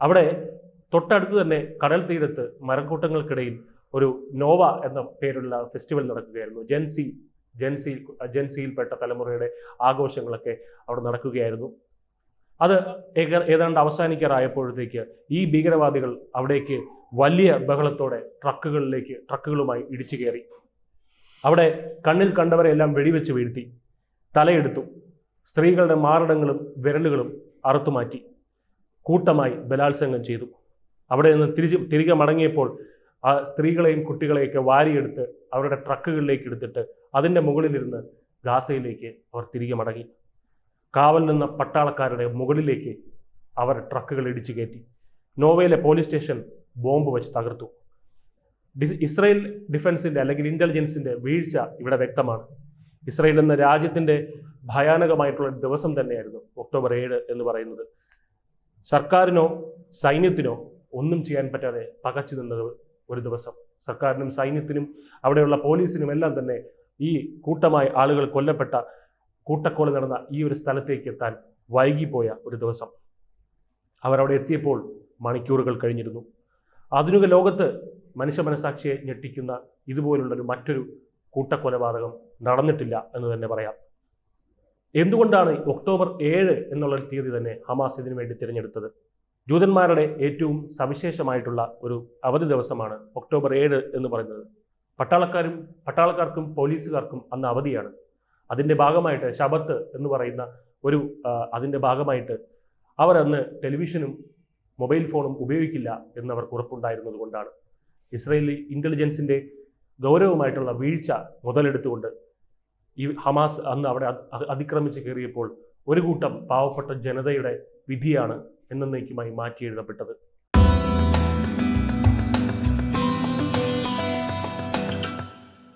അവിടെ തൊട്ടടുത്ത് തന്നെ കടൽ തീരത്ത് മരക്കൂട്ടങ്ങൾക്കിടയിൽ ഒരു നോവ എന്ന പേരുള്ള ഫെസ്റ്റിവൽ നടക്കുകയായിരുന്നു. ജെൻസിയിൽപ്പെട്ട തലമുറയുടെ ആഘോഷങ്ങളൊക്കെ അവിടെ നടക്കുകയായിരുന്നു. അത് ഏതാണ്ട് അവസാനിക്കാറായപ്പോഴത്തേക്ക് ഈ ഭീകരവാദികൾ അവിടേക്ക് വലിയ ബഹളത്തോടെ ട്രക്കുകളുമായി ഇടിച്ചു കയറി. അവിടെ കണ്ണിൽ കണ്ടവരെയെല്ലാം വെടിവെച്ച് വീഴ്ത്തി, തലയെടുത്തു, സ്ത്രീകളുടെ മാറിടങ്ങളും വിരലുകളും അറുത്തുമാറ്റി, കൂട്ടമായി ബലാത്സംഗം ചെയ്തു. അവിടെ നിന്ന് തിരികെ മടങ്ങിയപ്പോൾ ആ സ്ത്രീകളെയും കുട്ടികളെയൊക്കെ വാരിയെടുത്ത് അവരുടെ ട്രക്കുകളിലേക്ക് എടുത്തിട്ട് അതിൻ്റെ മുകളിലിരുന്ന് ഗാസയിലേക്ക് അവർ തിരികെ മടങ്ങി. കാവൽ നിന്ന പട്ടാളക്കാരുടെ മുകളിലേക്ക് അവർ ട്രക്കുകൾ ഇടിച്ചു കയറ്റി. നോവയിലെ പോലീസ് സ്റ്റേഷൻ ബോംബ് വെച്ച് തകർത്തു. ഇസ്രായേൽ ഡിഫൻസിൻ്റെ അല്ലെങ്കിൽ ഇൻ്റലിജൻസിൻ്റെ വീഴ്ച ഇവിടെ വ്യക്തമാണ്. ഇസ്രായേൽ എന്ന രാജ്യത്തിൻ്റെ ഭയാനകമായിട്ടുള്ള ദിവസം തന്നെയായിരുന്നു ഒക്ടോബർ 7 എന്ന് പറയുന്നത്. സർക്കാരിനോ സൈന്യത്തിനോ ഒന്നും ചെയ്യാൻ പറ്റാതെ പകച്ചു നിന്നത് ഒരു ദിവസം. സർക്കാരിനും സൈന്യത്തിനും അവിടെയുള്ള പോലീസിനും എല്ലാം തന്നെ ഈ കൂട്ടമായി ആളുകൾ കൊല്ലപ്പെട്ട കൂട്ടക്കൊല നടന്ന ഈ ഒരു സ്ഥലത്തേക്ക് എത്താൻ വൈകിപ്പോയ ഒരു ദിവസം. അവരവിടെ എത്തിയപ്പോൾ മണിക്കൂറുകൾ കഴിഞ്ഞിരുന്നു. ആധുനിക ലോകത്ത് മനുഷ്യ മനസാക്ഷിയെ ഞെട്ടിക്കുന്ന ഇതുപോലുള്ളൊരു മറ്റൊരു കൂട്ടക്കൊലപാതകം നടന്നിട്ടില്ല എന്ന് തന്നെ പറയാം. എന്തുകൊണ്ടാണ് ഒക്ടോബർ 7 എന്നുള്ള തീയതി തന്നെ ഹമാസ് ഇതിനു വേണ്ടി തിരഞ്ഞെടുത്തത്? ജൂതന്മാരുടെ ഏറ്റവും സവിശേഷമായിട്ടുള്ള ഒരു അവധി ദിവസമാണ് ഒക്ടോബർ 7 എന്ന് പറയുന്നത്. പട്ടാളക്കാർക്കും പോലീസുകാർക്കും അന്ന് അവധിയാണ്. അതിൻ്റെ ഭാഗമായിട്ട് ശബത്ത് എന്ന് പറയുന്ന അതിൻ്റെ ഭാഗമായിട്ട് അവർ അന്ന് ടെലിവിഷനും മൊബൈൽ ഫോണും ഉപയോഗിക്കില്ല എന്നവർക്ക് ഉറപ്പുണ്ടായിരുന്നത് കൊണ്ടാണ്. ഇസ്രായേലി ഇൻ്റലിജൻസിൻ്റെ ഗൗരവമായിട്ടുള്ള വീഴ്ച മുതലെടുത്തുകൊണ്ട് ഈ ഹമാസ് അന്ന് അവിടെ അതിക്രമിച്ച് കയറിയപ്പോൾ ഒരു കൂട്ടം പാവപ്പെട്ട ജനതയുടെ വിധിയാണ് എന്നേക്കുമായി മാറ്റി എഴുതപ്പെട്ടത്.